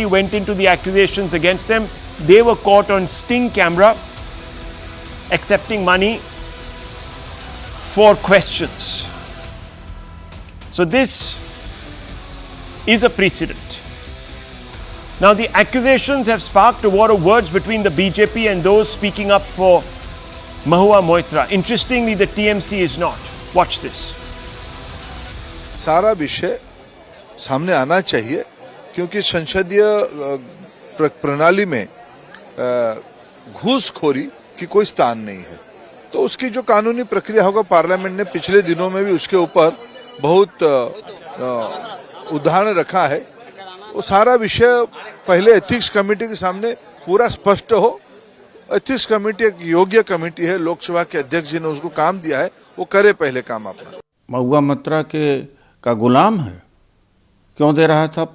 went into the accusations against them. They were caught on sting camera accepting money for questions. So this is a precedent. Now the accusations have sparked a war of words between the BJP and those speaking up for Mahua Moitra. Interestingly, the TMC is not. Watch this. सारा विषय सामने आना चाहिए क्योंकि संसदीय प्रणाली में घूसखोरी की कोई स्थान नहीं है। तो उसकी जो कानूनी प्रक्रिया होगा, पार्लियामेंट ने पिछले दिनों में भी उसके ऊपर बहुत उदाहरण रखा है। वो सारा विषय पहले एथिक्स कमेटी के सामने पूरा स्पष्ट हो। एथिक्स कमेटी एक योग्य कमेटी है, लोकसभा के अध्यक्ष जी ने उसको काम दिया है, वो करे पहले काम अपना। महुआ मोइत्रा का गुलाम है, क्यों दे रहा था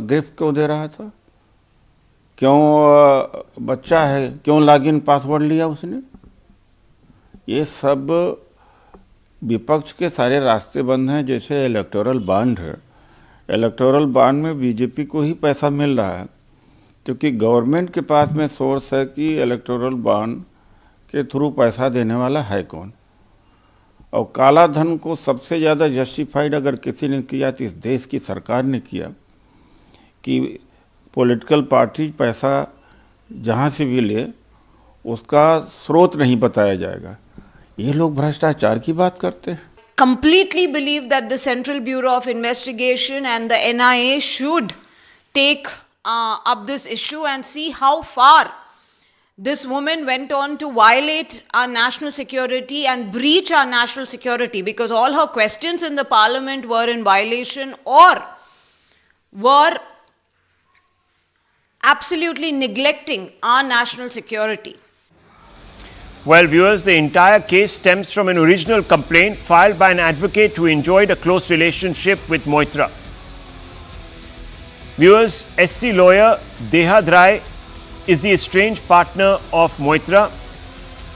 गिफ्ट, क्यों दे रहा था, क्यों बच्चा है, क्यों लॉगिन पासवर्ड लिया उसने? ये सब विपक्ष के सारे रास्ते बंद हैं। जैसे इलेक्टोरल बॉन्ड है, इलेक्टोरल बॉन्ड में बीजेपी को ही पैसा मिल रहा है क्योंकि गवर्नमेंट के पास में सोर्स है कि इलेक्टोरल बॉन्ड के थ्रू पैसा देने वाला है कौन। और काला धन को सबसे ज़्यादा जस्टिफाइड अगर किसी ने किया तो इस देश की सरकार ने किया कि पॉलिटिकल पार्टी पैसा जहाँ से भी ले उसका स्रोत नहीं बताया जाएगा। ये लोग भ्रष्टाचार की बात करते हैं। Completely believe that the Central Bureau of Investigation and the NIA should take up this issue and see how far this woman went on to violate our national security and breach our national security, because all her questions in the parliament were in violation or were absolutely neglecting our national security. Well, viewers, the entire case stems from an original complaint filed by an advocate who enjoyed a close relationship with Moitra. Viewers, SC lawyer Dehad Rai is the estranged partner of Moitra.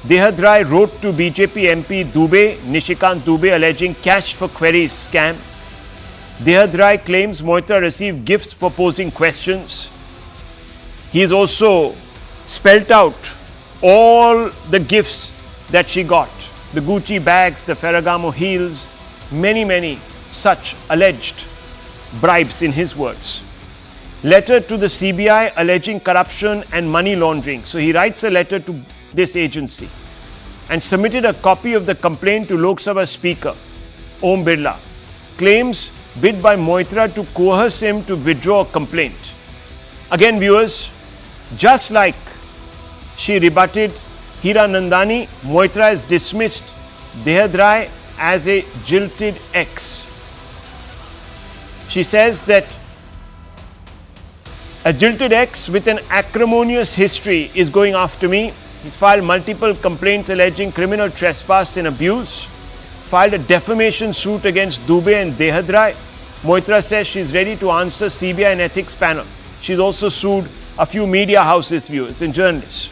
Dehad Rai wrote to BJP MP Dubey, Nishikant Dubey, alleging cash for queries scam. Dehad Rai claims Moitra received gifts for posing questions. He has also spelt out all the gifts that she got, the Gucci bags, the Ferragamo heels, many such alleged bribes in his words. Letter to the CBI alleging corruption and money laundering. So he writes a letter to this agency and submitted a copy of the complaint to Lok Sabha Speaker Om Birla. Claims bid by Moitra to coerce him to withdraw a complaint. Again, viewers, just like she rebutted Hiranandani, Moitra has dismissed Dehad Rai as a jilted ex. She says that a jilted ex with an acrimonious history is going after me. He's filed multiple complaints alleging criminal trespass and abuse. Filed a defamation suit against Dubey and Dehad Rai. Moitra says she's ready to answer CBI and ethics panel. She's also sued a few media houses, viewers, and journalists.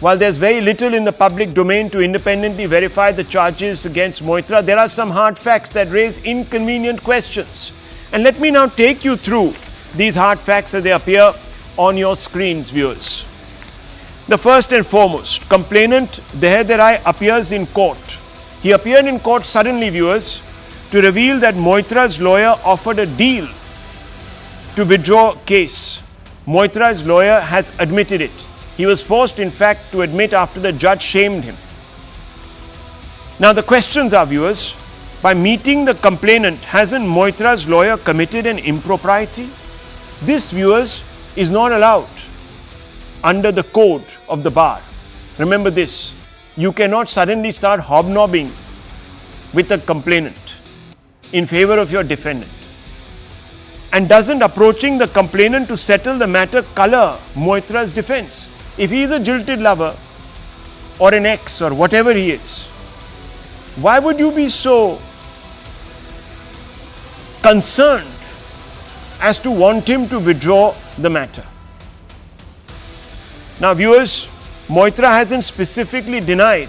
While there's very little in the public domain to independently verify the charges against Moitra, there are some hard facts that raise inconvenient questions. And let me now take you through these hard facts as they appear on your screens, viewers. The first and foremost, complainant Dehad Rai appears in court. He appeared in court suddenly, viewers, to reveal that Moitra's lawyer offered a deal to withdraw case. Moitra's lawyer has admitted it. He was forced, in fact, to admit after the judge shamed him. Now the questions are, viewers, by meeting the complainant, hasn't Moitra's lawyer committed an impropriety? This, viewers, is not allowed under the code of the bar. Remember this, you cannot suddenly start hobnobbing with a complainant in favor of your defendant. And doesn't approaching the complainant to settle the matter color Moitra's defense? If he is a jilted lover or an ex or whatever he is, why would you be so concerned as to want him to withdraw the matter? Now, viewers, Moitra hasn't specifically denied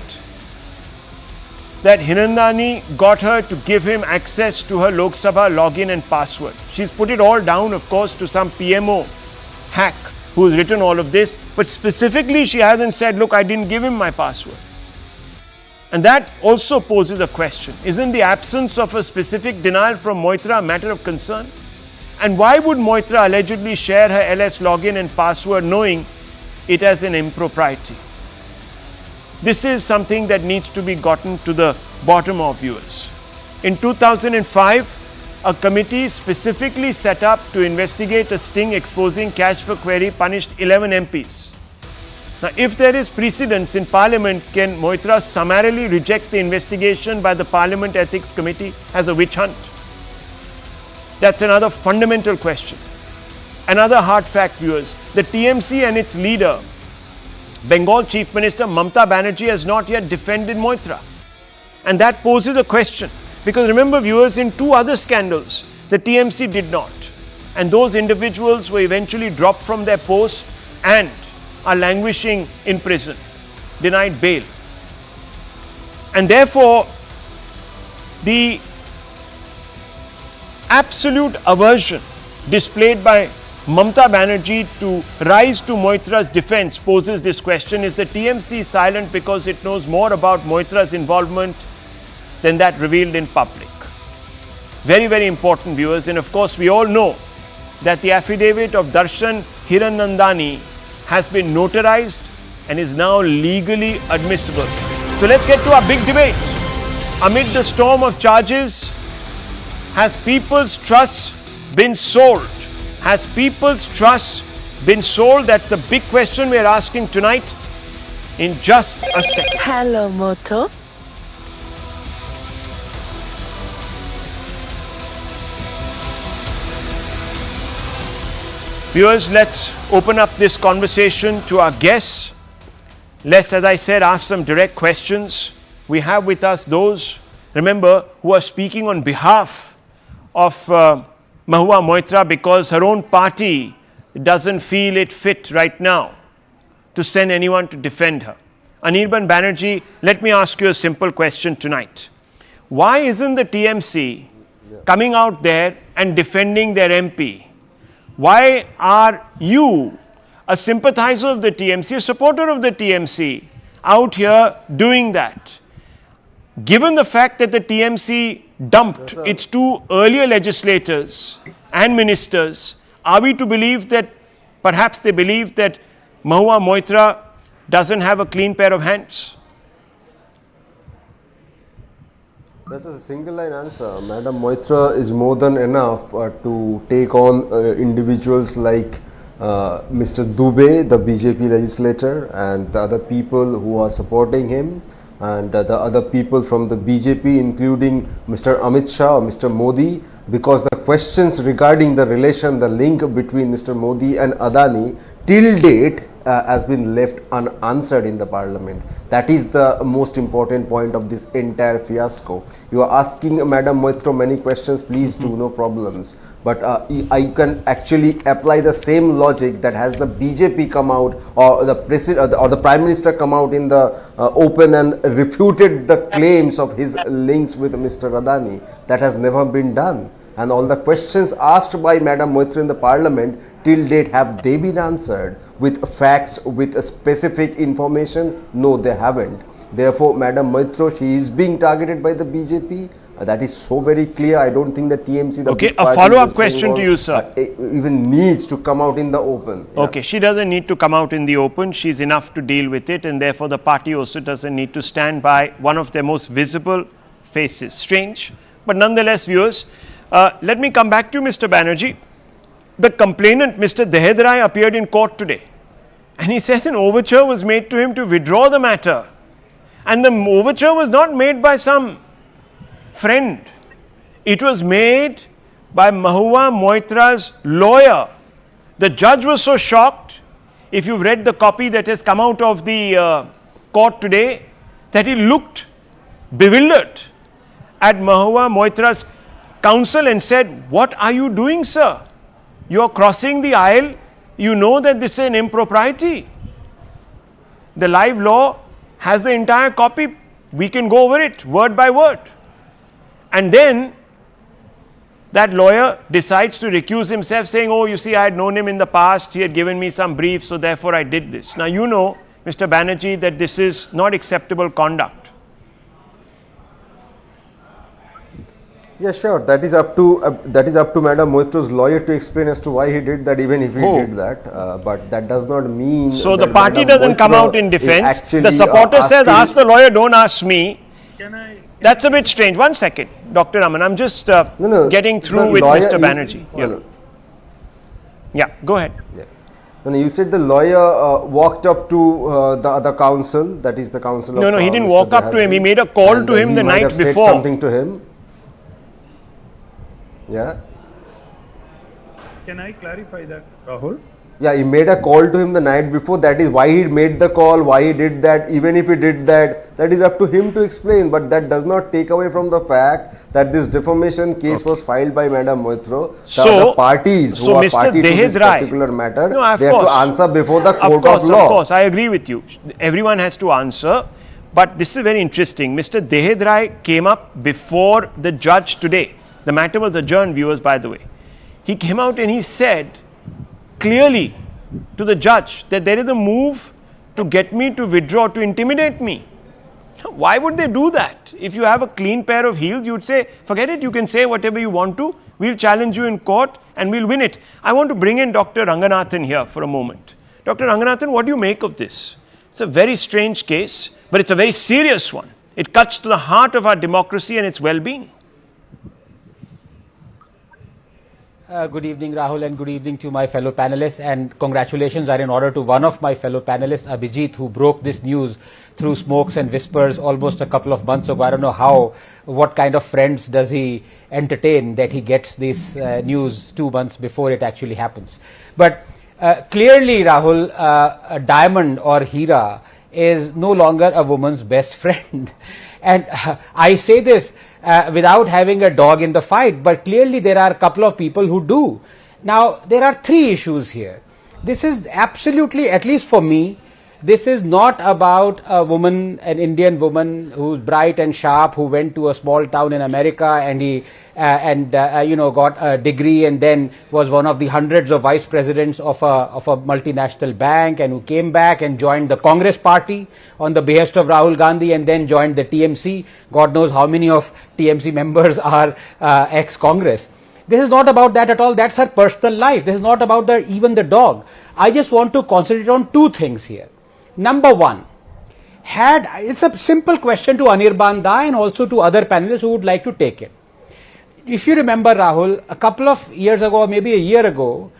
that Hiranandani got her to give him access to her Lok Sabha login and password. She's put it all down, of course, to some PMO hack who's written all of this, but specifically she hasn't said, look, I didn't give him my password. And that also poses a question. Isn't the absence of a specific denial from Moitra a matter of concern? And why would Moitra allegedly share her LS login and password knowing it as an impropriety? This is something that needs to be gotten to the bottom of, viewers. In 2005, a committee specifically set up to investigate a sting exposing cash for query punished 11 MPs. Now, if there is precedence in Parliament, can Moitra summarily reject the investigation by the Parliament Ethics Committee as a witch hunt? That's another fundamental question. Another hard fact, viewers, the TMC and its leader, Bengal Chief Minister Mamata Banerjee, has not yet defended Moitra. And that poses a question. Because remember, viewers, in two other scandals, the TMC did not. And those individuals were eventually dropped from their posts and are languishing in prison, denied bail. And therefore, the absolute aversion displayed by Mamata Banerjee to rise to Moitra's defense poses this question: is the TMC silent because it knows more about Moitra's involvement than that revealed in public? Very, very important, viewers. And of course, we all know that the affidavit of Darshan Hiranandani has been notarized and is now legally admissible. So let's get to our big debate. Amid the storm of charges, has people's trust been sold? Has people's trust been sold? That's the big question we're asking tonight in just a second. Hello, Moto. Viewers, let's open up this conversation to our guests. Let's, as I said, ask some direct questions. We have with us those, remember, who are speaking on behalf of Mahua Moitra because her own party doesn't feel it fit right now to send anyone to defend her. Anirban Banerjee, let me ask you a simple question tonight. Why isn't the TMC coming out there and defending their MP? Why are you, a sympathizer of the TMC, a supporter of the TMC, out here doing that? Given the fact that the TMC dumped its two earlier legislators and ministers, are we to believe that perhaps they believe that Mahua Moitra doesn't have a clean pair of hands? That's a single line answer. Madam Moitra is more than enough to take on individuals like Mr. Dubey, the BJP legislator, and the other people who are supporting him, and the other people from the BJP, including Mr. Amit Shah or Mr. Modi, because the questions regarding the relation, the link between Mr. Modi and Adani till date has been left unanswered in the parliament. That is the most important point of this entire fiasco. You are asking Madam Moitra many questions, please do, no problems. But I can actually apply the same logic that has the BJP come out or the president or the Prime Minister come out in the open and refuted the claims of his links with Mr. Adani. That has never been done. And all the questions asked by Madam Moitra in the parliament till date, have they been answered with facts, with specific information? No, they haven't. Therefore, Madam Moitra, she is being targeted by the BJP. That is so very clear. I don't think the TMC... Okay, a follow-up question to you, sir. Even needs to come out in the open. Yeah. Okay, she doesn't need to come out in the open. She's enough to deal with it, and therefore the party also doesn't need to stand by one of their most visible faces. Strange, but nonetheless, viewers, let me come back to Mr. Banerjee. The complainant, Mr. Dehedrai, appeared in court today, and he says an overture was made to him to withdraw the matter. And the overture was not made by some friend. It was made by Mahua Moitra's lawyer. The judge was so shocked, if you've read the copy that has come out of the court today, that he looked bewildered at Mahua Moitra's counsel and said, "What are you doing, sir? You are crossing the aisle. You know that this is an impropriety." The live law has the entire copy. We can go over it word by word. And then That lawyer decides to recuse himself, saying, oh, you see, I had known him in the past, he had given me some briefs, so therefore I did this. Now, you know, Mr. Banerjee, that this is not acceptable conduct. Yeah, sure. That is up to Madam Moitra's lawyer to explain as to why he did that, even if he did that. But that does not mean. So that the party Madam doesn't come Moitra out in defense. actually, The supporter says, ask the lawyer, don't ask me. Can I? That's a bit strange. One second, Dr. Raman. I'm just getting through with lawyer, Mr. Banerjee. Yeah, go ahead. Yeah. No, you said the lawyer walked up to the other counsel, that is the counsel of. No, he didn't Mr. walk up to him. He made a call to him the night before. Said something to him. Yeah. Can I clarify that, Rahul? Yeah, he made a call to him the night before. That is why he made the call, why he did that. Even if he did that, that is up to him to explain. But that does not take away from the fact that this defamation case was filed by Madam Moitra. The parties who are party to this particular matter, they have to answer before the court of law. Of course, I agree with you. Everyone has to answer. But this is very interesting. Mr. Dehed Rai came up before the judge today. The matter was adjourned, viewers, by the way. He came out and he said clearly to the judge that there is a move to get me to withdraw, to intimidate me. Why would they do that? If you have a clean pair of heels, you would say, forget it, you can say whatever you want to. We'll challenge you in court and we'll win it. I want to bring in Dr. Ranganathan here for a moment. Dr. Ranganathan, what do you make of this? It's a very strange case, but it's a very serious one. It cuts to the heart of our democracy and its well-being. Good evening, Rahul, and good evening to my fellow panelists, and congratulations are in order to one of my fellow panelists, Abhijit, who broke this news through smokes and whispers almost a couple of months ago. I don't know what kind of friends does he entertain that he gets this news 2 months before it actually happens. But clearly, Rahul, a diamond or Hira is no longer a woman's best friend. And I say this without having a dog in the fight, but clearly there are a couple of people who do. Now, there are three issues here. This is absolutely, at least for me, this is not about a woman, an Indian woman who's bright and sharp, who went to a small town in America and got a degree and then was one of the hundreds of vice presidents of a multinational bank, and who came back and joined the Congress party on the behest of Rahul Gandhi and then joined the TMC. God knows how many of TMC members are ex-Congress. This is not about that at all. That's her personal life. This is not about even the dog. I just want to concentrate on two things here. Number one, it's a simple question to Anirban Da and also to other panelists who would like to take it. If you remember, Rahul, a couple of years ago, maybe a year ago,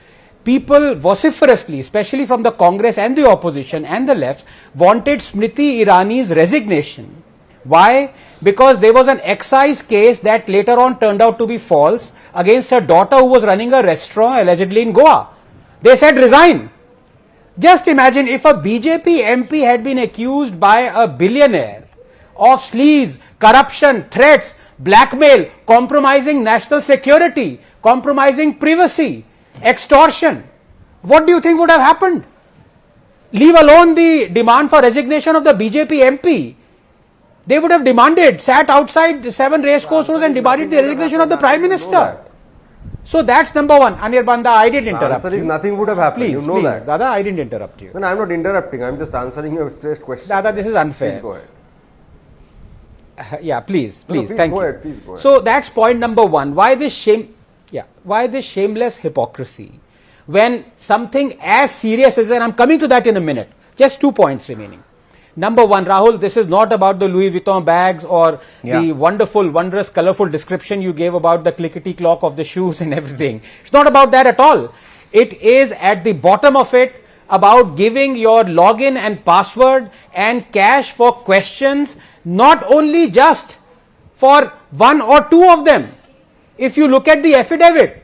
people vociferously, especially from the Congress and the opposition and the left, wanted Smriti Irani's resignation. Why? Because there was an excise case that later on turned out to be false against her daughter, who was running a restaurant allegedly in Goa. They said resign. Just imagine if a BJP MP had been accused by a billionaire of sleaze, corruption, threats, blackmail, compromising national security, compromising privacy, extortion. What do you think would have happened? Leave alone the demand for resignation of the BJP MP. They would have sat outside the 7 racecourse roads and demanded the resignation of the Prime Minister. So that's number one. Anirban Da, I didn't interrupt you. The answer is nothing would have happened. Please, you know that. Dada, I didn't interrupt you. No, I'm not interrupting. I'm just answering your straight question. Dada, this is unfair. Please go ahead. Yeah, please, Please thank go you. ahead, please go ahead. So that's point number one. Why this shameless hypocrisy when something as serious as, and I'm coming to that in a minute, just 2 points remaining. Number one, Rahul, this is not about the Louis Vuitton bags or the wonderful, wondrous, colorful description you gave about the clickety clock of the shoes and everything. It's not about that at all. It is at the bottom of it about giving your login and password and cash for questions, not only just for 1 or 2 of them. If you look at the affidavit,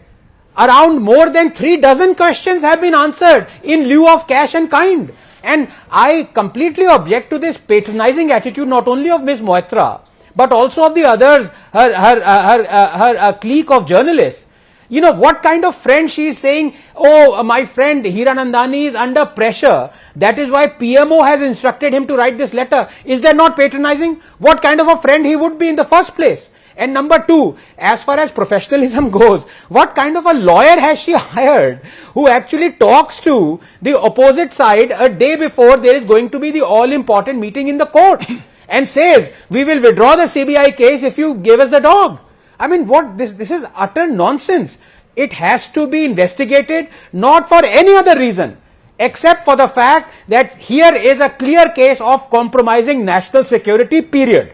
around more than 3 dozen questions have been answered in lieu of cash and kind. And I completely object to this patronizing attitude, not only of Ms. Moitra, but also of the others, her clique of journalists. You know, what kind of friend she is saying, oh, my friend Hiranandani is under pressure. That is why PMO has instructed him to write this letter. Is that not patronizing? What kind of a friend he would be in the first place? And number two, as far as professionalism goes, what kind of a lawyer has she hired who actually talks to the opposite side a day before there is going to be the all important meeting in the court and says, we will withdraw the CBI case if you give us the dog? I mean, what this is utter nonsense. It has to be investigated, not for any other reason except for the fact that here is a clear case of compromising national security, period.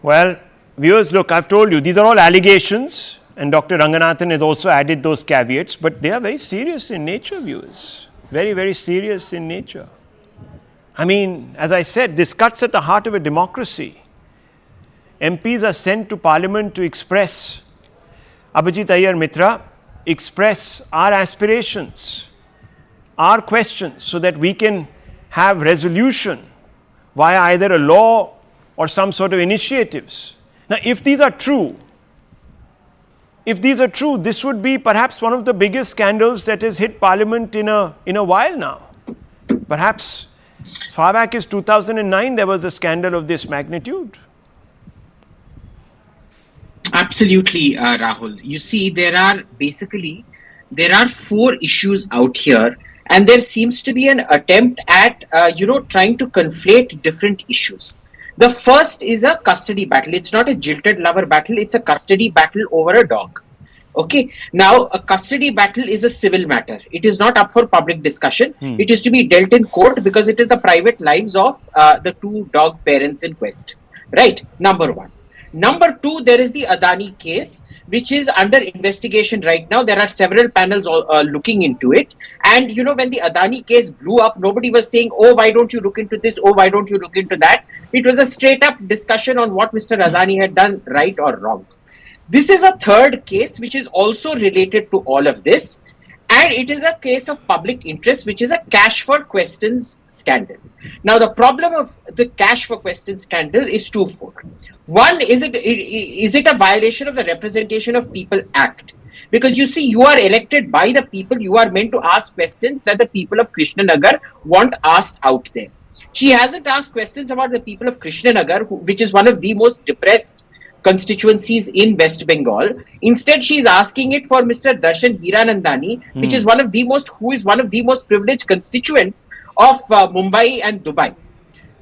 Well, viewers, look, I've told you, these are all allegations, and Dr. Ranganathan has also added those caveats, but they are very serious in nature, viewers. Very, very serious in nature. I mean, as I said, this cuts at the heart of a democracy. MPs are sent to Parliament to express, Abhijit Iyer Mitra, express our aspirations, our questions, so that we can have resolution via either a law or some sort of initiatives. Now, if these are true, this would be perhaps one of the biggest scandals that has hit Parliament in a while now. Perhaps as far back as 2009, there was a scandal of this magnitude. Absolutely, Rahul. You see, there are four issues out here, and there seems to be an attempt at, trying to conflate different issues. The first is a custody battle. It's not a jilted lover battle. It's a custody battle over a dog. Okay. Now, a custody battle is a civil matter. It is not up for public discussion. It is to be dealt in court because it is the private lives of the two dog parents in quest. Right. Number one. Number two, there is the Adani case, which is under investigation right now. There are several panels looking into it. And, when the Adani case blew up, nobody was saying, oh, why don't you look into this? Oh, why don't you look into that? It was a straight up discussion on what Mr. Adani had done right or wrong. This is a third case, which is also related to all of this. And it is a case of public interest, which is a cash for questions scandal. Now, the problem of the cash for questions scandal is twofold. One, is it a violation of the Representation of People Act? Because you see, you are elected by the people. You are meant to ask questions that the people of Krishnanagar want asked out there. She hasn't asked questions about the people of Krishnanagar, which is one of the most depressed constituencies in West Bengal. Instead, she is asking it for Mr. Darshan Hiranandani, which is one of the most privileged constituents of Mumbai and Dubai.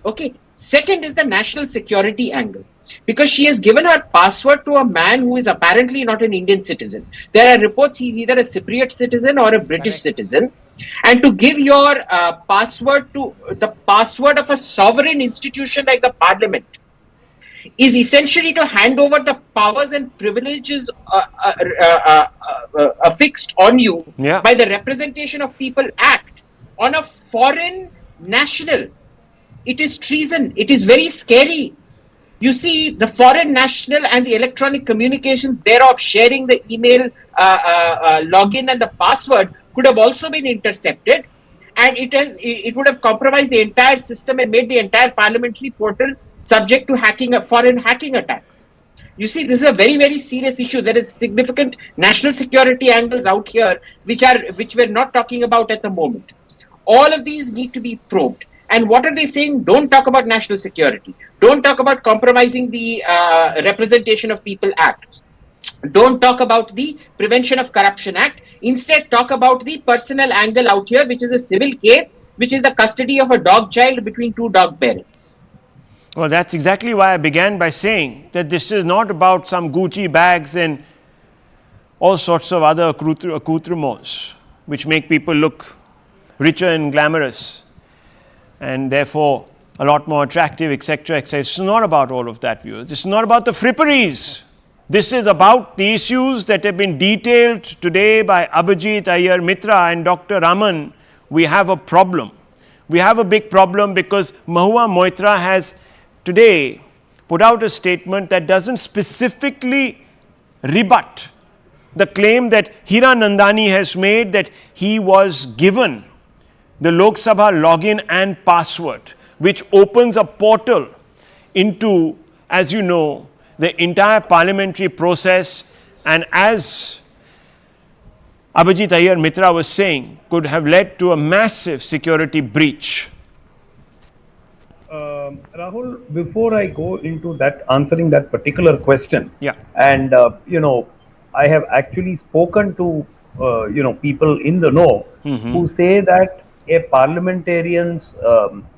Okay. Second is the national security angle, because she has given her password to a man who is apparently not an Indian citizen. There are reports he's either a Cypriot citizen or a British citizen. And to give your password to the password of a sovereign institution like the Parliament is essentially to hand over the powers and privileges affixed on you by the Representation of People Act on a foreign national. It is treason. It is very scary. You see, the foreign national and the electronic communications thereof, sharing the email login and the password, could have also been intercepted, and it would have compromised the entire system and made the entire parliamentary portal subject to foreign hacking attacks. You see, this is a very, very serious issue. There is significant national security angles out here which we're not talking about at the moment. All of these need to be probed. And what are they saying? Don't talk about national security. Don't talk about compromising the Representation of People Act. Don't talk about the Prevention of Corruption Act. Instead, talk about the personal angle out here, which is a civil case, which is the custody of a dog child between two dog parents. Well, that's exactly why I began by saying that this is not about some Gucci bags and all sorts of other accoutrements which make people look richer and glamorous and therefore a lot more attractive, etc., etc. It's not about all of that, viewers. This is not about the fripperies. This is about the issues that have been detailed today by Abhijit Iyer Mitra and Dr. Raman. We have a problem. We have a big problem because Mahua Moitra has today put out a statement that doesn't specifically rebut the claim that Hiranandani has made that he was given the Lok Sabha login and password, which opens a portal into, as you know, the entire parliamentary process, and as Abhijit Iyer Mitra was saying, could have led to a massive security breach. Rahul, before I go into that, answering that particular question, Yeah. and I have actually spoken to people in the know who say that a parliamentarian's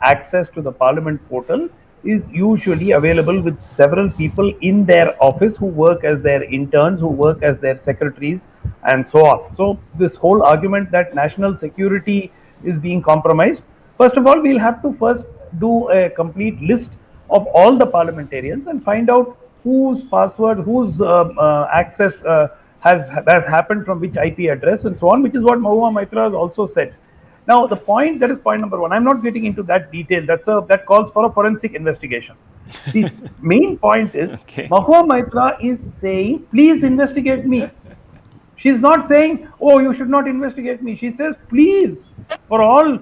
access to the parliament portal is usually available with several people in their office who work as their interns, who work as their secretaries, and so on. So this whole argument that national security is being compromised, first of all, we'll have to first do a complete list of all the parliamentarians and find out whose password, whose access has happened from which IP address and so on, which is what Mahua Moitra has also said. Now, the point, that is point number one. I'm not getting into that detail. That calls for a forensic investigation. The main point is, Okay. Mahua Moitra is saying, please investigate me. She's not saying, oh, you should not investigate me. She says, please, for all,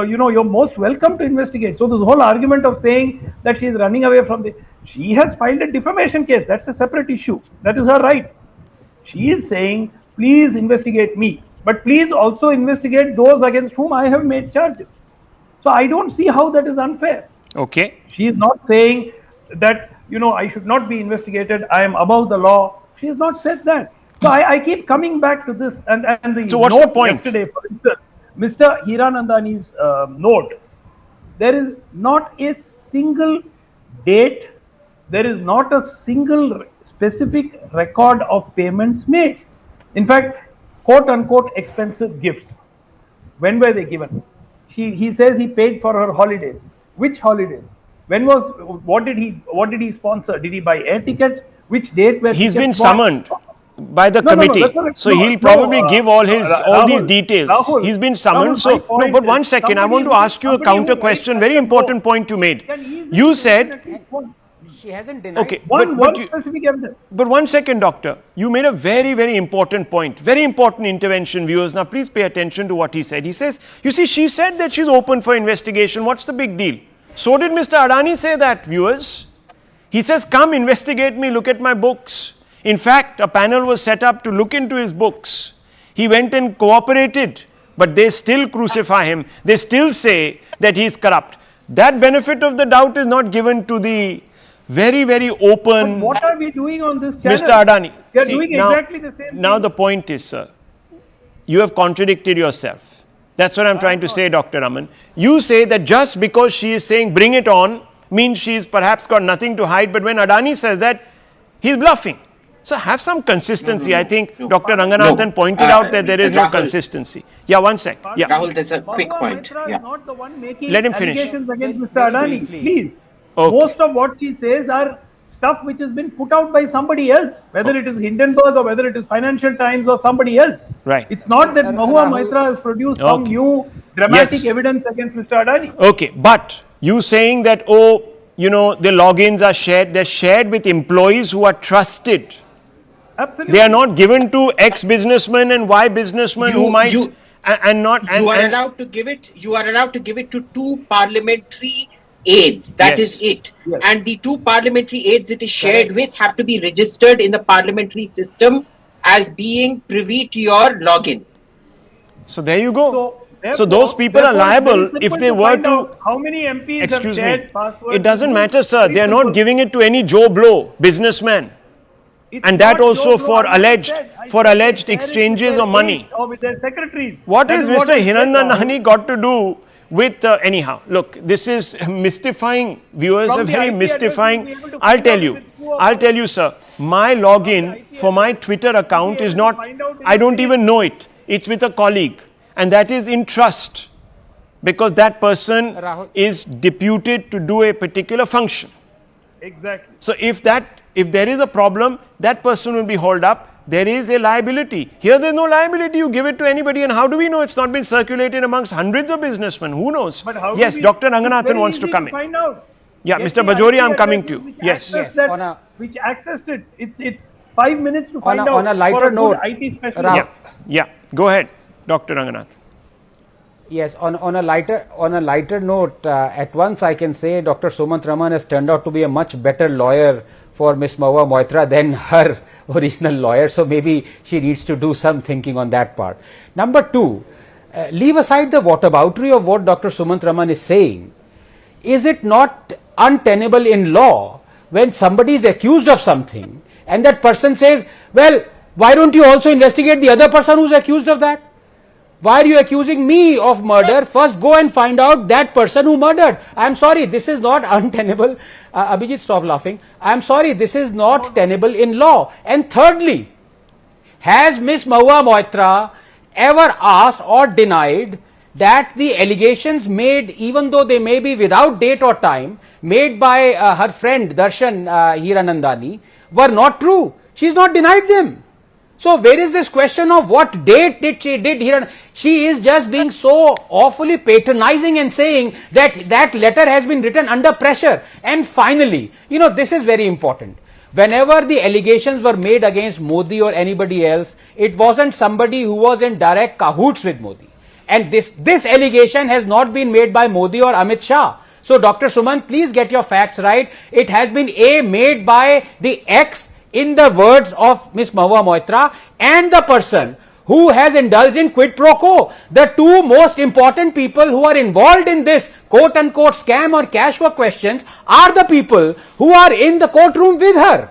you're most welcome to investigate. So this whole argument of saying that she's running away from she has filed a defamation case. That's a separate issue. That is her right. She is saying, please investigate me, but please also investigate those against whom I have made charges. So I don't see how that is unfair. Okay. She is not saying that, I should not be investigated. I am above the law. She has not said that. So I keep coming back to this. And the So what's note the point? yesterday, for instance, Mr. Hiranandani's note, there is not a single date, there is not a single specific record of payments made. In fact, quote unquote expensive gifts. When were they given? He says he paid for her holidays. Which holidays? What did he sponsor? Did he buy air tickets? Which date were He's tickets been bought? summoned by the committee. That's He'll probably give all these details. Rahul, He's been summoned. Rahul, But one second, I want to ask you a counter question. Very important point you made. You said, She hasn't denied. okay, one but specific evidence. But one second, doctor. You made a very, very important point. Very important intervention, viewers. Now, please pay attention to what he said. He says, you see, she said that she's open for investigation. What's the big deal? So did Mr. Adani say that, viewers. He says, come investigate me, look at my books. In fact, a panel was set up to look into his books. He went and cooperated, but they still crucify him. They still say that he's corrupt. That benefit of the doubt is not given to the very, very open. But what are we doing on this channel? Mr. Adani. We are See, doing now, exactly the same Now thing. the point is, sir, you have contradicted yourself. That's what I'm trying to say, Dr. Raman. You say that just because she is saying bring it on means she's perhaps got nothing to hide, but when Adani says that, he's bluffing. So have some consistency. I think Dr. Ranganathan pointed out that there is no Rahul. consistency. Yeah, one sec. Yeah. Rahul, there's a quick Mahua point. Moitra Yeah. is not the one making Let him finish. allegations against Mr. Very Adani. briefly. Please. Okay. Most of what she says are stuff which has been put out by somebody else, whether it is Hindenburg or whether it is Financial Times or somebody else. Right. It's not that Mahua Rahul. Moitra has produced some Okay. new dramatic Yes. evidence against Mr. Adani. Okay, but you saying that, the logins are shared, they're shared with employees who are trusted. Absolutely. They are not given to X businessmen and Y businessmen who might You are allowed to give it. You are allowed to give it to two parliamentary aides. That Yes. is it. Yes. And the two parliamentary aides it is shared with have to be registered in the parliamentary system as being privy to your login. So there you go. So therefore- those people are therefore, it's very liable simple if they were find to. out how many MPs Excuse have me. shared passwords. It doesn't with matter, whom. sir. Very They are not simple. giving it to any Joe Blow businessman. It's And that not also Joe for Blow, I alleged- said. I for said alleged they share it with exchanges their of money. aides or with their secretaries. What That is what Mr. I said, Hiranandani got to do with anyhow? Look, this is mystifying. Viewers From are the very IP address, mystifying. you'll be able to I'll find tell out you. if it's true or I'll not. tell you, sir. My login for my Twitter account is not. I don't even know it. It's with a colleague, and that is in trust, because that person Rahul. is deputed to do a particular function. Exactly. So if there is a problem, that person will be hauled up. There is a liability. Here there is no liability. You give it to anybody, and how do we know it's not been circulated amongst hundreds of businessmen? Who knows? But how do Yes, we- Dr. it's Ranganathan very wants to easy come in. Find out. Yeah, Get Mr. the Bajoria, I'm IP coming to addresses you. which Yes. accessed Yes, that- which accessed it. It's 5 minutes to find out. on a lighter for a good note, IT specialist. Yeah. Go ahead, Dr. Ranganathan. Yes, on a lighter note, at once I can say Dr. Sumant Raman has turned out to be a much better lawyer for Ms. Mahua Moitra than her original lawyer, so maybe she needs to do some thinking on that part. Number two, leave aside the whataboutery of what Dr. Sumant Raman is saying. Is it not untenable in law when somebody is accused of something and that person says, well, why don't you also investigate the other person who's accused of that? Why are you accusing me of murder? First go and find out that person who murdered. I'm sorry, this is not untenable. Abhijit, stop laughing. I'm sorry, this is not tenable in law. And thirdly, has Miss Mahua Moitra ever asked or denied that the allegations made, even though they may be without date or time, made by her friend Darshan Hiranandani were not true? She's not denied them. So where is this question of what date did Hiranandani? She is just being so awfully patronizing and saying that that letter has been written under pressure. And finally, this is very important. Whenever the allegations were made against Modi or anybody else, it wasn't somebody who was in direct cahoots with Modi. And this allegation has not been made by Modi or Amit Shah. So Dr. Suman, please get your facts right. It has been made by the ex, in the words of Ms. Mahua Moitra, and the person who has indulged in quid pro quo. The two most important people who are involved in this quote-unquote scam or cash for questions are the people who are in the courtroom with her.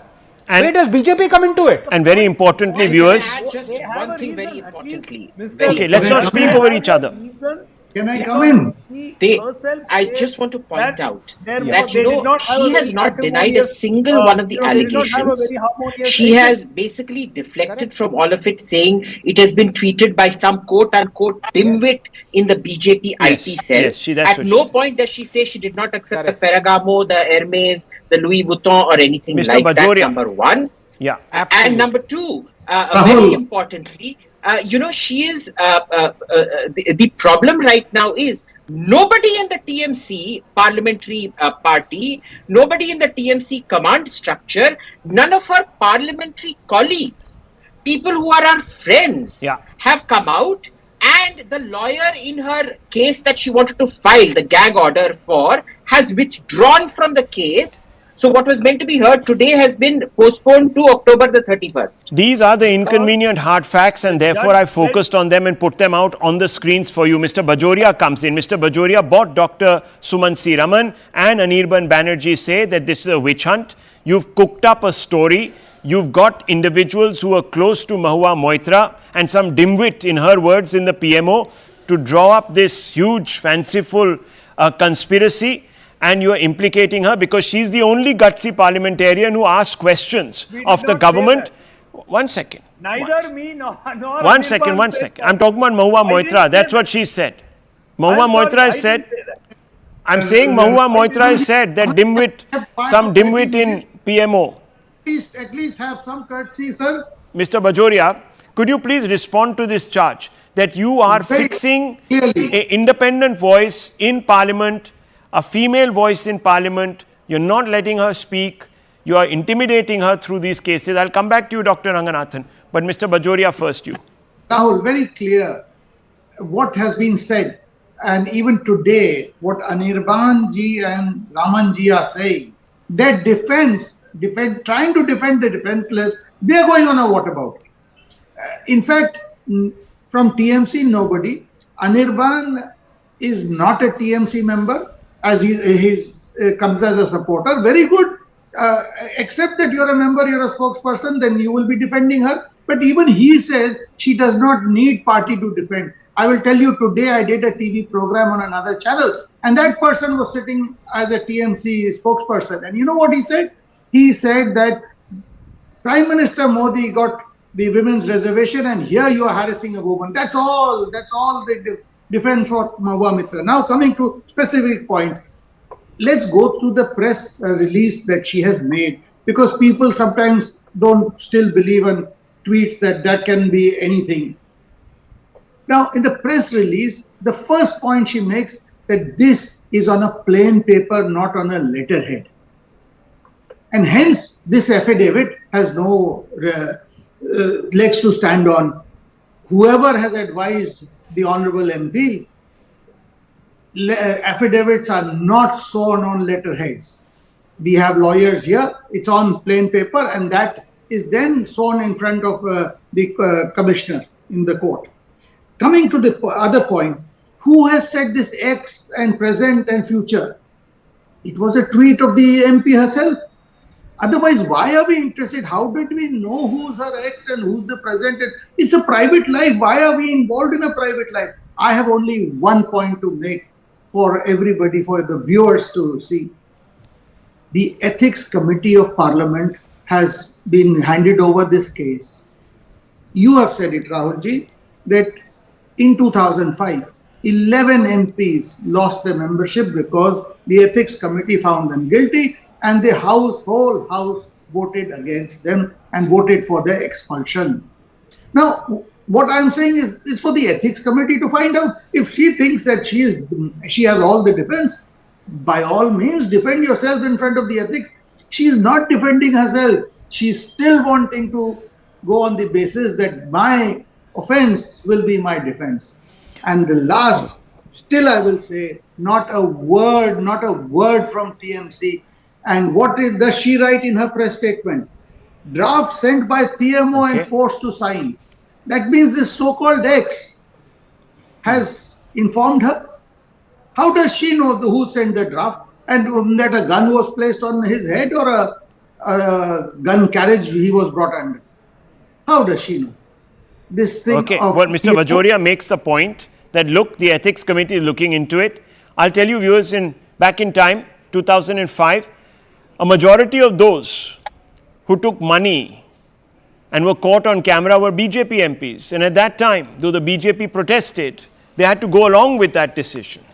And where does BJP come into it? And very importantly, viewers... Just one thing very importantly. Okay, let's not speak over each other. Can I come in? I just want to point out that, she has not denied a single one of the allegations. She has basically deflected from all of it, saying it has been tweeted by some quote-unquote dimwit in the BJP IT cell. Yes, At no point does she say she did not accept the Ferragamo, the Hermes, the Louis Vuitton or anything Mr. like Bajoria. that, number one. Yeah. And number two, very importantly, she is the problem right now is nobody in the TMC parliamentary party, nobody in the TMC command structure, none of her parliamentary colleagues, people who are our friends, have come out, and the lawyer in her case that she wanted to file the gag order for has withdrawn from the case. So what was meant to be heard today has been postponed to October the 31st. These are the inconvenient hard facts, and therefore I focused on them and put them out on the screens for you. Mr. Bajoria comes in. Mr. Bajoria, both Dr. Suman C. Raman and Anirban Banerjee say that this is a witch hunt. You've cooked up a story. You've got individuals who are close to Mahua Moitra and some dimwit, in her words, in the PMO to draw up this huge, fanciful conspiracy. And you are implicating her because she's the only gutsy parliamentarian who asks questions of the government. One second. Neither me nor One second. I'm talking about Mahua Moitra. That's what she said. Mahua Moitra has said. I'm saying Mahua Moitra has said that some dimwit in PMO. At least have some courtesy, sir. Mr. Bajoria, could you please respond to this charge that you are fixing an independent voice in Parliament, a female voice in Parliament, you're not letting her speak, you are intimidating her through these cases. I'll come back to you, Dr. Ranganathan, but Mr. Bajoria, first you. Rahul, very clear what has been said, and even today, what Anirban ji and Raman ji are saying, that trying to defend the defenseless, they are going on a whataboutery. In fact, from TMC, nobody. Anirban is not a TMC member, as he comes as a supporter. Very good. Except that you're a member, you're a spokesperson, then you will be defending her. But even he says she does not need party to defend. I will tell you, today I did a TV program on another channel, and that person was sitting as a TMC spokesperson. And you know what he said? He said that Prime Minister Modi got the women's reservation, and here you are harassing a woman. That's all the defense for Mahua Moitra. Now coming to specific points, let's go through the press release that she has made, because people sometimes don't still believe in tweets that can be anything. Now in the press release, the first point she makes that this is on a plain paper, not on a letterhead. And hence this affidavit has no legs to stand on. Whoever has advised the Honorable MP, affidavits are not sewn on letterheads. We have lawyers here, it's on plain paper, and that is then sewn in front of the commissioner in the court. Coming to the other point, who has said this X and present and future? It was a tweet of the MP herself. Otherwise, why are we interested? How did we know who's her ex and who's the president? It's a private life. Why are we involved in a private life? I have only one point to make for everybody, for the viewers to see. The Ethics Committee of Parliament has been handed over this case. You have said it, Rahulji, that in 2005, 11 MPs lost their membership because the Ethics Committee found them guilty, and the whole House voted against them and voted for their expulsion. Now, what I'm saying is, it's for the Ethics Committee to find out. If she thinks that she has all the defense, by all means, defend yourself in front of the ethics. She is not defending herself. She is still wanting to go on the basis that my offense will be my defense. And the last, still I will say, not a word from TMC. And what does she write in her press statement? Draft sent by PMO and forced to sign. That means this so-called ex has informed her. How does she know who sent the draft and that a gun was placed on his head or a gun carriage he was brought under? How does she know? This thing. Okay, well, Mr. Bajoria makes the point that, look, the Ethics Committee is looking into it. I'll tell you, viewers, back in time, 2005, a majority of those who took money and were caught on camera were BJP MPs. And at that time, though the BJP protested, they had to go along with that decision.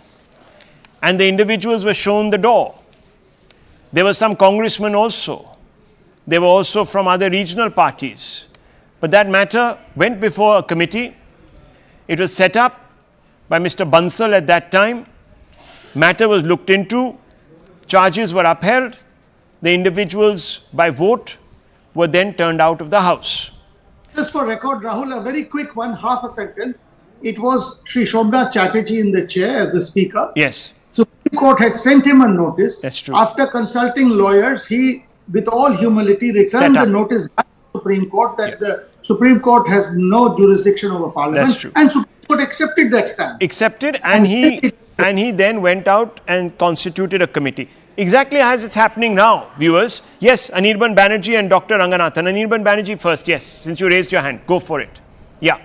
And the individuals were shown the door. There were some congressmen also. They were also from other regional parties. But that matter went before a committee. It was set up by Mr. Bansal at that time. Matter was looked into. Charges were upheld. The individuals, by vote, were then turned out of the House. Just for record, Rahul, a very quick one, half a sentence. It was Sri Shobha Chatterjee in the chair as the speaker. Yes. Supreme Court had sent him a notice. That's true. After consulting lawyers, he, with all humility, returned the notice back to the Supreme Court that the Supreme Court has no jurisdiction over Parliament. That's true. And Supreme Court accepted that stance. Accepted, and he then went out and constituted a committee. Exactly as it's happening now, viewers. Yes, Anirban Banerjee and Dr. Ranganathan. Anirban Banerjee first, yes, since you raised your hand. Go for it. Yeah.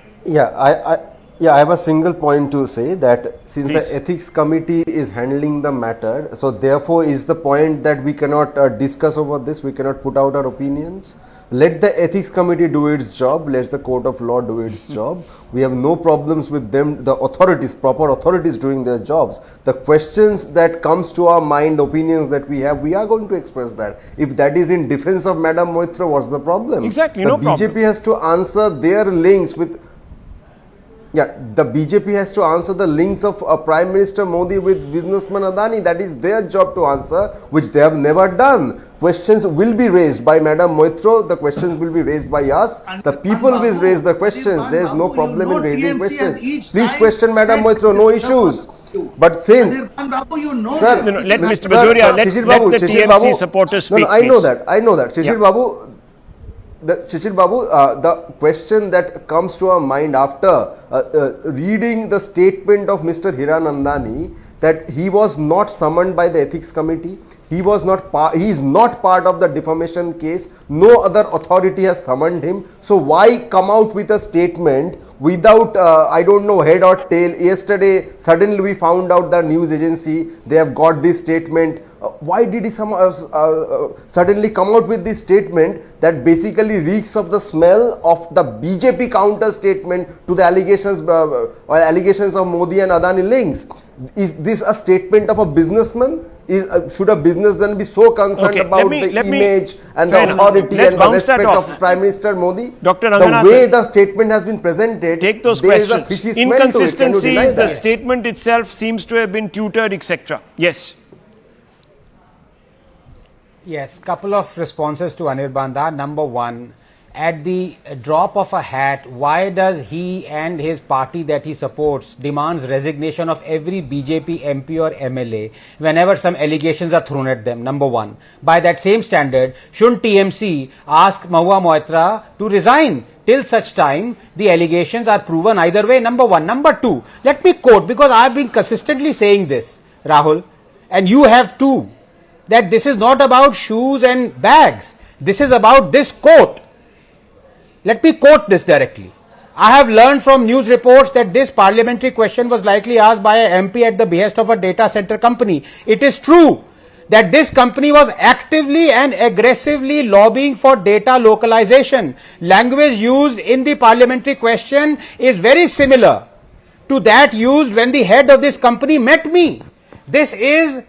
I have a single point to say that since Please. the Ethics Committee is handling the matter, so therefore is the point that we cannot discuss over this, we cannot put out our opinions. Let the Ethics Committee do its job, let the Court of Law do its job. We have no problems with them, the authorities, proper authorities doing their jobs. The questions that comes to our mind, the opinions that we have, we are going to express that. If that is in defense of Madam Moitra, what's the problem? Exactly, the no BJP problem. has to answer their links with... the BJP has to answer the links of Prime Minister Modi with businessman Adani. That is their job to answer, which they have never done. Questions will be raised by Madam Moitra. The questions will be raised by us. The people will raise the questions. There is no problem in raising questions. Please question Madam Moitra. No issues. But since, sir, let Mr. Bajoria, let the TMC supporters speak. No, I know that. Shishir Babu. Shishir Babu, the question that comes to our mind after reading the statement of Mr. Hiranandani that he was not summoned by the Ethics Committee, he is not part of the defamation case, no other authority has summoned him, so why come out with a statement without, I don't know, head or tail? Yesterday, suddenly we found out the news agency, they have got this statement. Why did he suddenly come out with this statement that basically reeks of the smell of the BJP counter statement to the allegations of Modi and Adani links? Is this a statement of a businessman? Should a businessman be so concerned about the image and the authority and the respect of Prime Minister Modi? Dr. The way the statement has been presented, take those there is questions. a fishy smell to it. Inconsistencies, the statement itself seems to have been tutored, etc. Yes. Yes, couple of responses to Anirbanda. Number one, at the drop of a hat, why does he and his party that he supports demands resignation of every BJP MP or MLA whenever some allegations are thrown at them? Number one. By that same standard, shouldn't TMC ask Mahua Moitra to resign till such time the allegations are proven either way? Number one. Number two, let me quote, because I have been consistently saying this, Rahul, and you have too. that this is not about shoes and bags. This is about this quote. Let me quote this directly. I have learned from news reports that this parliamentary question was likely asked by a MP at the behest of a data center company. It is true that this company was actively and aggressively lobbying for data localization. Language used in the parliamentary question is very similar to that used when the head of this company met me. This is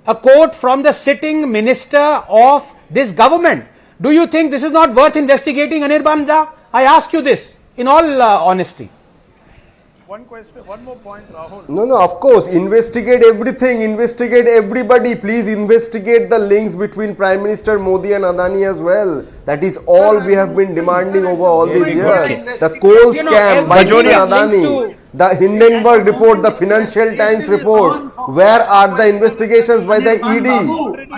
a quote from the sitting minister of this government. Do you think this is not worth investigating, Anirban Da? I ask you this in all honesty. One question, one more point, Rahul. No, of course, investigate everything, investigate everybody. Please investigate the links between Prime Minister Modi and Adani as well. That is all we have been demanding over all these years. The coal scam by Mr. Adani, the Hindenburg report, the Financial Times report. Where are the investigations by the ED?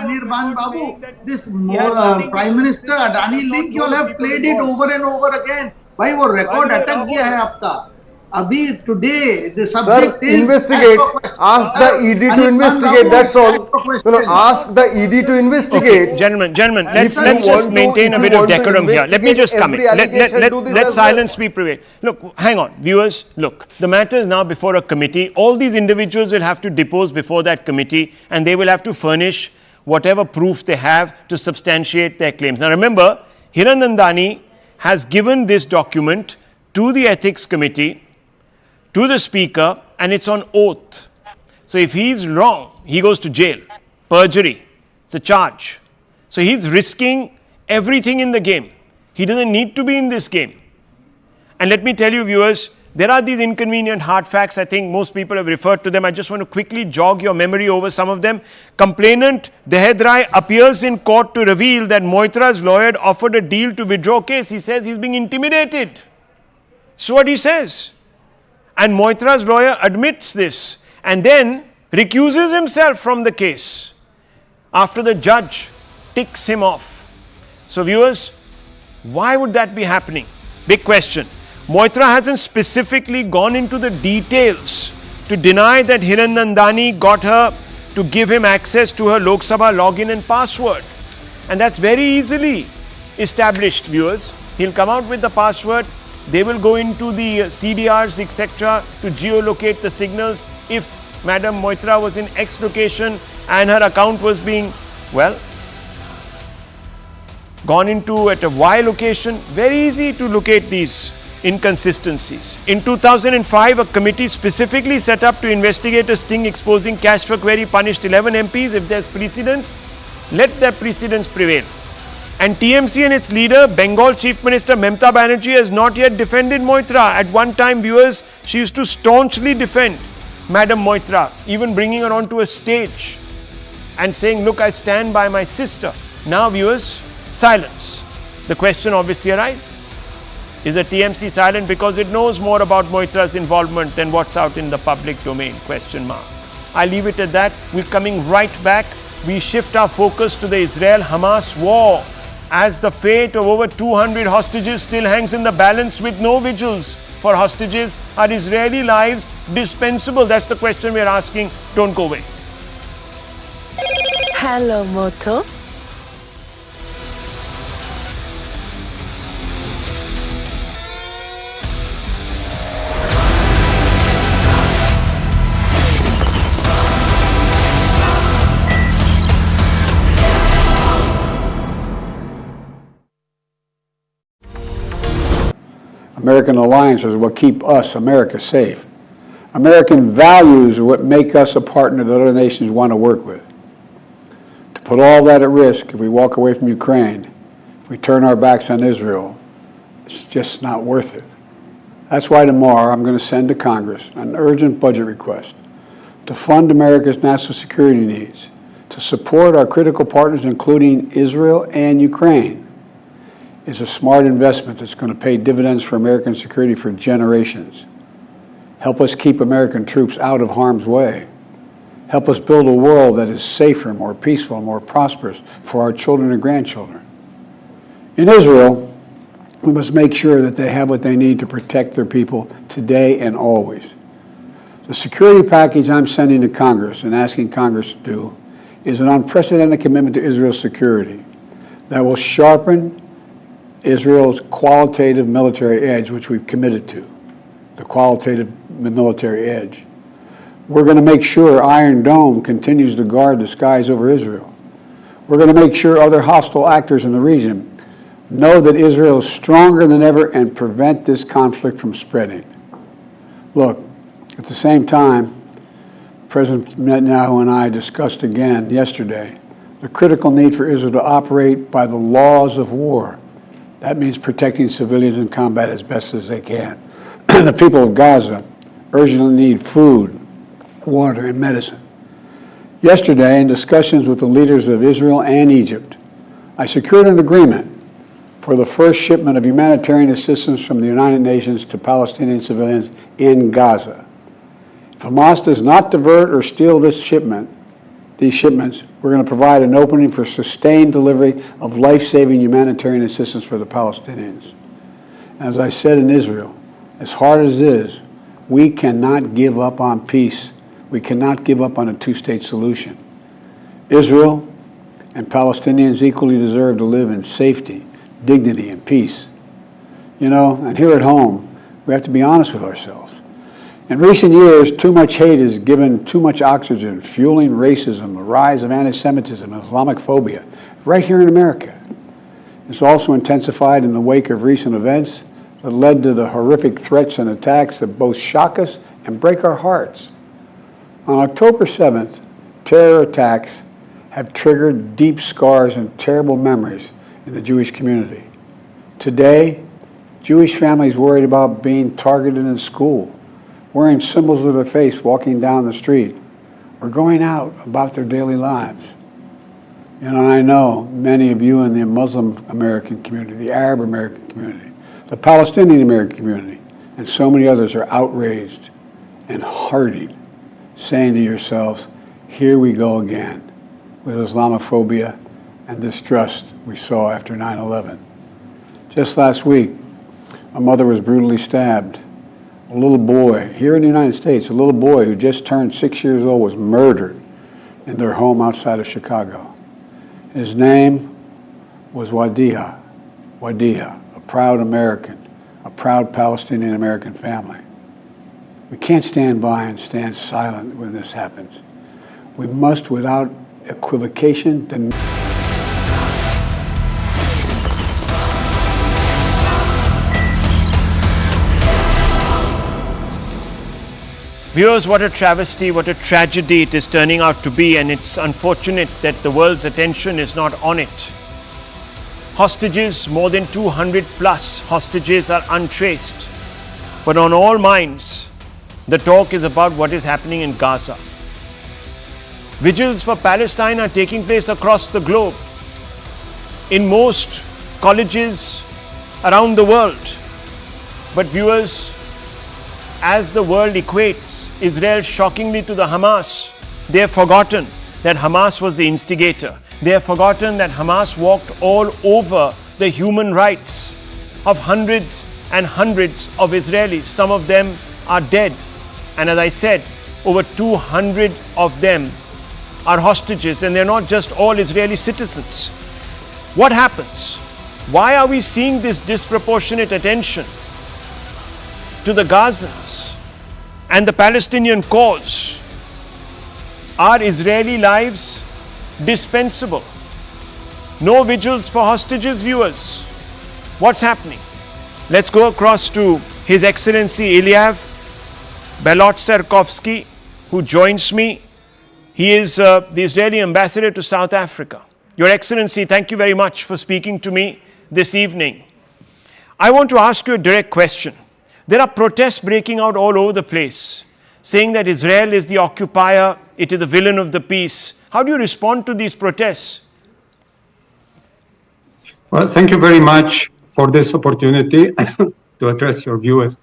Anirban Babu, this Prime Minister Adani link, you all have played it over and over again. Why वो record अटक गया है आपका? Abhi today the subject is investigate. Ask the ED to investigate. That's all. No, ask the ED to investigate. Okay, gentlemen, let's just maintain a bit of decorum here. Let me just come in. Let silence be prevail. Look, hang on, viewers. Look, the matter is now before a committee. All these individuals will have to depose before that committee, and they will have to furnish whatever proof they have to substantiate their claims. Now, remember, Hiranandani has given this document to the ethics committee, to the speaker, and it's on oath. So if he's wrong, he goes to jail. Perjury, it's a charge. So he's risking everything in the game. He doesn't need to be in this game. And let me tell you, viewers, there are these inconvenient hard facts. I think most people have referred to them. I just want to quickly jog your memory over some of them. Complainant Dahed Rai appears in court to reveal that Moitra's lawyer offered a deal to withdraw case. He says he's being intimidated. That's what he says. And Moitra's lawyer admits this and then recuses himself from the case after the judge ticks him off. So viewers, why would that be happening? Big question. Moitra hasn't specifically gone into the details to deny that Hiranandani got her to give him access to her Lok Sabha login and password. And that's very easily established, viewers. He'll come out with the password. They will go into the CDRs, etc. to geolocate the signals. If Madam Moitra was in X location and her account was being, well, gone into at a Y location, very easy to locate these inconsistencies. In 2005, a committee specifically set up to investigate a sting exposing cash for query punished 11 MPs. If there's precedence, let that precedence prevail. And TMC and its leader, Bengal Chief Minister Mamata Banerjee, has not yet defended Moitra. At one time, viewers, she used to staunchly defend Madam Moitra, even bringing her onto a stage and saying, look, I stand by my sister. Now, viewers, silence. The question obviously arises. Is the TMC silent because it knows more about Moitra's involvement than what's out in the public domain? Question mark. I leave it at that. We're coming right back. We shift our focus to the Israel-Hamas war, as the fate of over 200 hostages still hangs in the balance with no vigils for hostages. Are Israeli lives dispensable? That's the question we're asking. Don't go away. Hello, Moto. American alliances are what keep us, America, safe. American values are what make us a partner that other nations want to work with. To put all that at risk, if we walk away from Ukraine, if we turn our backs on Israel, it's just not worth it. That's why tomorrow I'm going to send to Congress an urgent budget request to fund America's national security needs, to support our critical partners, including Israel and Ukraine. Is a smart investment that's going to pay dividends for American security for generations. Help us keep American troops out of harm's way. Help us build a world that is safer, more peaceful, more prosperous for our children and grandchildren. In Israel, we must make sure that they have what they need to protect their people today and always. The security package I'm sending to Congress and asking Congress to do is an unprecedented commitment to Israel's security that will sharpen Israel's qualitative military edge, which we've committed to, the qualitative military edge. We're going to make sure Iron Dome continues to guard the skies over Israel. We're going to make sure other hostile actors in the region know that Israel is stronger than ever and prevent this conflict from spreading. Look, at the same time, President Netanyahu and I discussed again yesterday the critical need for Israel to operate by the laws of war. That means protecting civilians in combat as best as they can. The people of Gaza urgently need food, water, and medicine. Yesterday, in discussions with the leaders of Israel and Egypt, I secured an agreement for the first shipment of humanitarian assistance from the United Nations to Palestinian civilians in Gaza. If Hamas does not divert or steal these shipments, we're going to provide an opening for sustained delivery of life-saving humanitarian assistance for the Palestinians. As I said in Israel, as hard as it is, we cannot give up on peace. We cannot give up on a two-state solution. Israel and Palestinians equally deserve to live in safety, dignity, and peace. You know, and here at home, we have to be honest with ourselves. In recent years, too much hate has given too much oxygen, fueling racism, the rise of anti-Semitism, Islamophobia, right here in America. It's also intensified in the wake of recent events that led to the horrific threats and attacks that both shock us and break our hearts. On October 7th, terror attacks have triggered deep scars and terrible memories in the Jewish community. Today, Jewish families worried about being targeted in school, wearing symbols of their faith walking down the street, or going out about their daily lives. And I know many of you in the Muslim American community, the Arab American community, the Palestinian American community, and so many others are outraged and heartened, saying to yourselves, here we go again with Islamophobia and distrust we saw after 9/11. Just last week, a mother was brutally stabbed. A little boy, here in the United States, a little boy who just turned 6 years old was murdered in their home outside of Chicago. His name was Wadiha, a proud American, a proud Palestinian American family. We can't stand by and stand silent when this happens. We must, without equivocation, deny. Viewers, what a travesty, what a tragedy it is turning out to be, and it's unfortunate that the world's attention is not on it. Hostages, more than 200 plus hostages are untraced. But on all minds, the talk is about what is happening in Gaza. Vigils for Palestine are taking place across the globe, in most colleges around the world. But viewers, as the world equates Israel shockingly to the Hamas, they have forgotten that Hamas was the instigator. They have forgotten that Hamas walked all over the human rights of hundreds and hundreds of Israelis. Some of them are dead. And as I said, over 200 of them are hostages, and they're not just all Israeli citizens. What happens? Why are we seeing this disproportionate attention to the Gazans and the Palestinian cause? Are Israeli lives dispensable? No vigils for hostages, viewers. What's happening? Let's go across to His Excellency Ilyav Belot-Serkovsky, who joins me. He is the Israeli ambassador to South Africa. Your Excellency, thank you very much for speaking to me this evening. I want to ask you a direct question. There are protests breaking out all over the place, saying that Israel is the occupier, it is the villain of the peace. How do you respond to these protests? Well, thank you very much for this opportunity to address your viewers.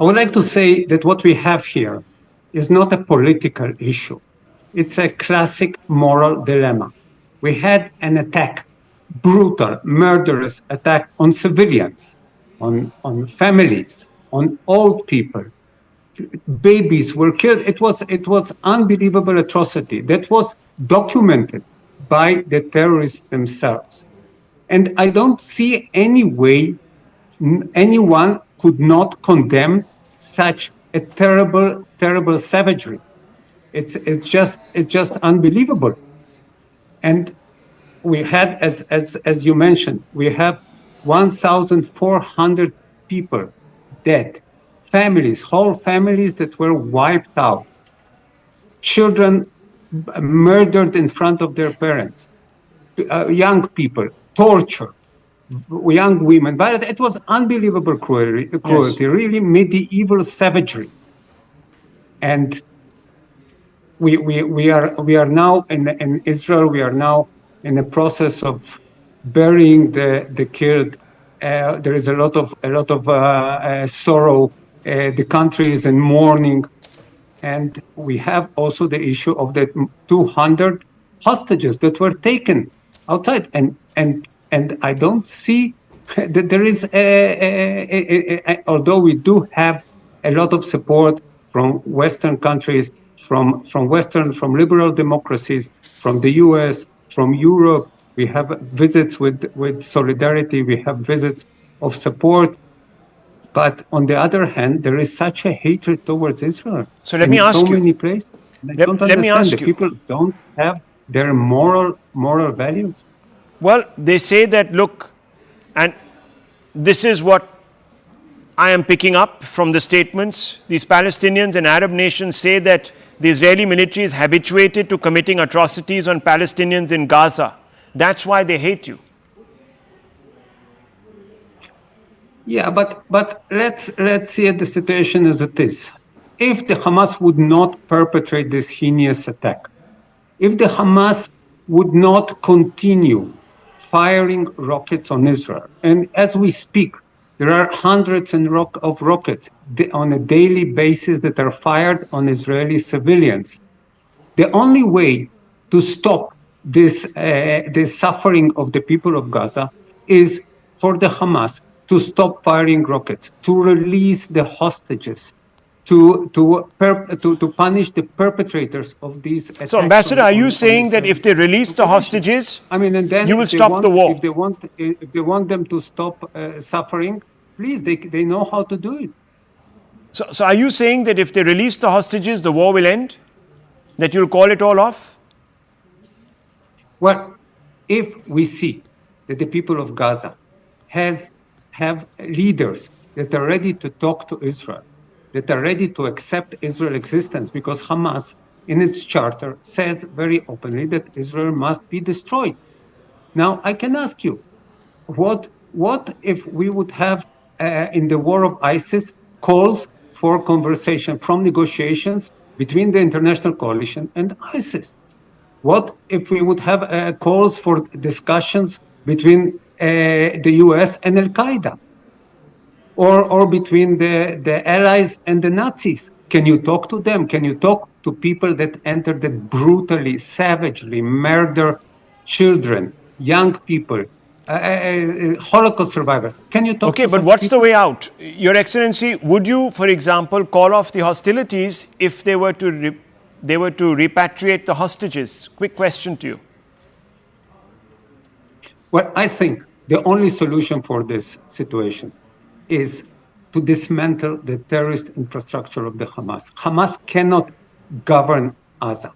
I would like to say that what we have here is not a political issue. It's a classic moral dilemma. We had an attack, brutal, murderous attack on civilians, on families, on old people, babies were killed. It was unbelievable atrocity that was documented by the terrorists themselves. And I don't see any way anyone could not condemn such a terrible, terrible savagery. It's just unbelievable. And we had, as you mentioned, we have 1,400 people dead, families, whole families that were wiped out, children murdered in front of their parents, young people tortured, young women. But it was unbelievable cruelty, yes. Really medieval savagery. And we are now in Israel. We are now in the process of burying the killed. There is a lot of sorrow. The country is in mourning, and we have also the issue of the 200 hostages that were taken outside. And I don't see that there is, although we do have a lot of support from Western countries, from liberal democracies, from the US, from Europe. We have visits with solidarity. We have visits of support. But on the other hand, there is such a hatred towards Israel. So let me ask you. In so many places. Let me ask you. People don't have their moral values. Well, they say that, look, and this is what I am picking up from the statements. These Palestinians and Arab nations say that the Israeli military is habituated to committing atrocities on Palestinians in Gaza. That's why they hate you. Yeah, but let's see the situation as it is. If the Hamas would not perpetrate this heinous attack, if the Hamas would not continue firing rockets on Israel, and as we speak, there are hundreds of rockets on a daily basis that are fired on Israeli civilians. The only way to stop this suffering of the people of Gaza is for the Hamas to stop firing rockets, to release the hostages, to punish the perpetrators of these attacks. So, Ambassador, are you saying that if they release the hostages, and then you will stop the war? If they want them to stop suffering, please, they know how to do it. So are you saying that if they release the hostages, the war will end? That you'll call it all off? Well, if we see that the people of Gaza have leaders that are ready to talk to Israel, that are ready to accept Israel's existence, because Hamas, in its charter, says very openly that Israel must be destroyed. Now, I can ask you, what if we would have, in the war of ISIS, calls for conversation from negotiations between the international coalition and ISIS? What if we would have calls for discussions between the US and Al-Qaeda? Or between the allies and the Nazis? Can you talk to them? Can you talk to people that entered, that brutally, savagely murder children, young people, Holocaust survivors? Can you talk to but what's the way out? Your Excellency, would you, for example, call off the hostilities if they were to repatriate the hostages? Quick question to you. Well, I think the only solution for this situation is to dismantle the terrorist infrastructure of the Hamas. Hamas cannot govern Gaza.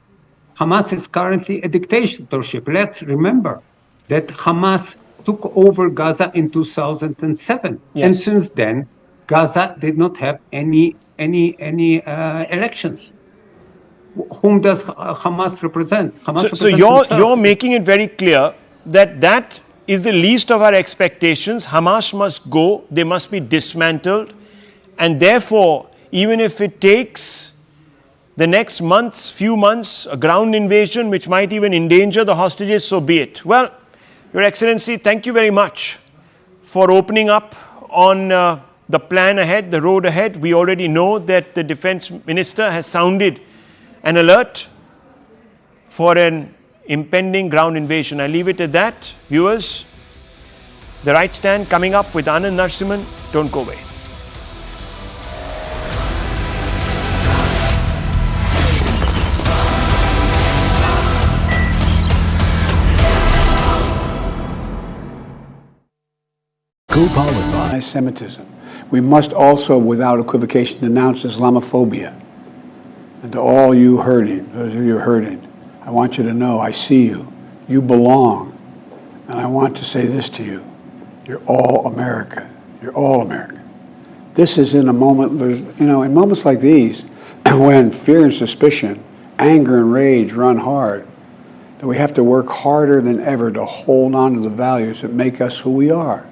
Hamas is currently a dictatorship. Let's remember that Hamas took over Gaza in 2007. Yes. And since then, Gaza did not have any elections. Whom does Hamas represent? So you're making it very clear that is the least of our expectations. Hamas must go, they must be dismantled, and therefore, even if it takes the next few months, a ground invasion which might even endanger the hostages, so be it. Well, Your Excellency, thank you very much for opening up on the plan ahead, the road ahead. We already know that the Defense Minister has sounded an alert for an impending ground invasion. I leave it at that. Viewers, The Right Stand coming up with Anand Narasimhan. Don't go away. co-powered by anti-Semitism. We must also, without equivocation, denounce Islamophobia. And to all you hurting, those of you hurting, I want you to know I see you. You belong. And I want to say this to you. You're all America. You're all America. This is in a moment, in moments like these, when fear and suspicion, anger and rage run hard, that we have to work harder than ever to hold on to the values that make us who we are.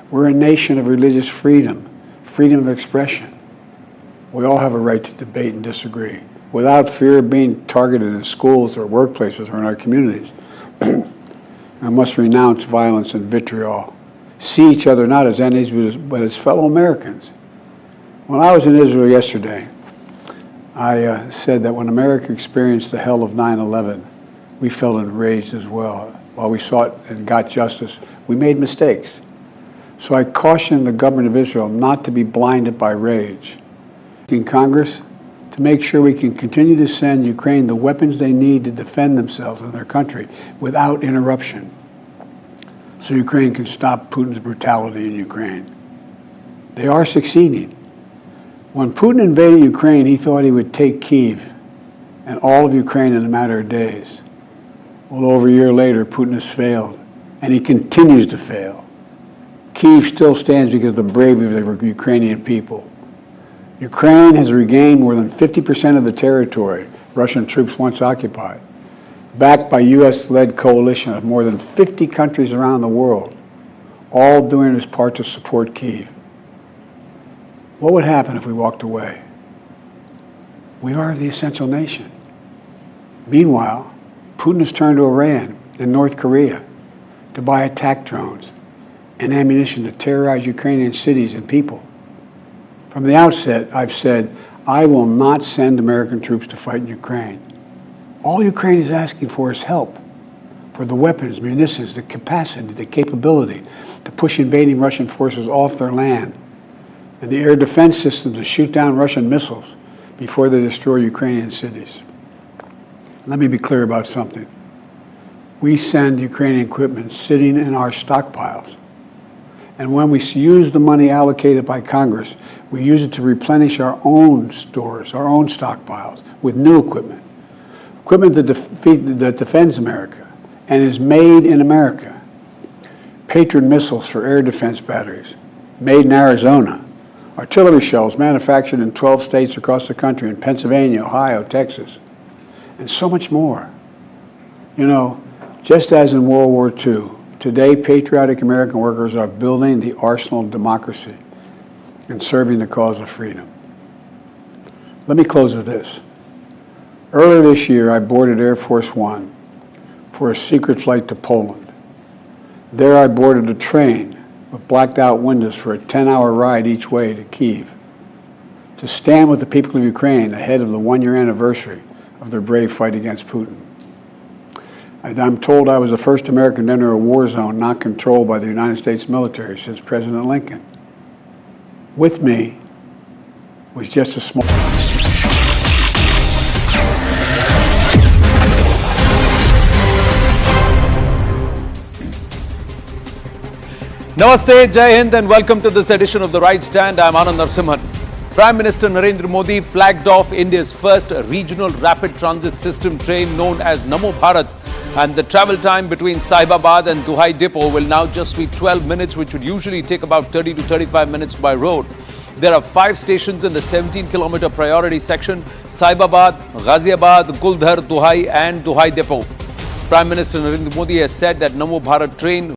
We're a nation of religious freedom, freedom of expression. We all have a right to debate and disagree without fear of being targeted in schools or workplaces or in our communities. We must renounce violence and vitriol. See each other not as enemies, but as fellow Americans. When I was in Israel yesterday, I said that when America experienced the hell of 9/11, we felt enraged as well. While we sought and got justice, we made mistakes. So I cautioned the government of Israel not to be blinded by rage. In Congress, to make sure we can continue to send Ukraine the weapons they need to defend themselves and their country without interruption, so Ukraine can stop Putin's brutality in Ukraine. They are succeeding. When Putin invaded Ukraine, he thought he would take Kyiv and all of Ukraine in a matter of days. Well, over a year later, Putin has failed, and he continues to fail. Kyiv still stands because of the bravery of the Ukrainian people. Ukraine has regained more than 50% of the territory Russian troops once occupied, backed by U.S.-led coalition of more than 50 countries around the world, all doing its part to support Kyiv. What would happen if we walked away? We are the essential nation. Meanwhile, Putin has turned to Iran and North Korea to buy attack drones and ammunition to terrorize Ukrainian cities and people. From the outset, I've said, I will not send American troops to fight in Ukraine. All Ukraine is asking for is help, for the weapons, munitions, the capacity, the capability to push invading Russian forces off their land, and the air defense system to shoot down Russian missiles before they destroy Ukrainian cities. Let me be clear about something. We send Ukrainian equipment sitting in our stockpiles. And when we use the money allocated by Congress, we use it to replenish our own stores, our own stockpiles, with new equipment. Equipment that defends America and is made in America. Patriot missiles for air defense batteries, made in Arizona. Artillery shells manufactured in 12 states across the country, in Pennsylvania, Ohio, Texas, and so much more. You know, just as in World War II, today patriotic American workers are building the arsenal of democracy and serving the cause of freedom. Let me close with this. Earlier this year, I boarded Air Force One for a secret flight to Poland. There I boarded a train with blacked out windows for a 10-hour ride each way to Kyiv, to stand with the people of Ukraine ahead of the one-year anniversary of their brave fight against Putin. I'm told I was the first American to enter a war zone not controlled by the United States military since President Lincoln. With me was just a small... Namaste, Jai Hind, and welcome to this edition of The Right Stand. I'm Anand Narasimhan. Prime Minister Narendra Modi flagged off India's first regional rapid transit system train known as Namo Bharat, and the travel time between Sahibabad and Duhai Depot will now just be 12 minutes, which would usually take about 30 to 35 minutes by road. There are 5 stations in the 17-kilometer priority section: Sahibabad, Ghaziabad, Guldhar, Duhai and Duhai Depot. Prime Minister Narendra Modi has said that Namo Bharat train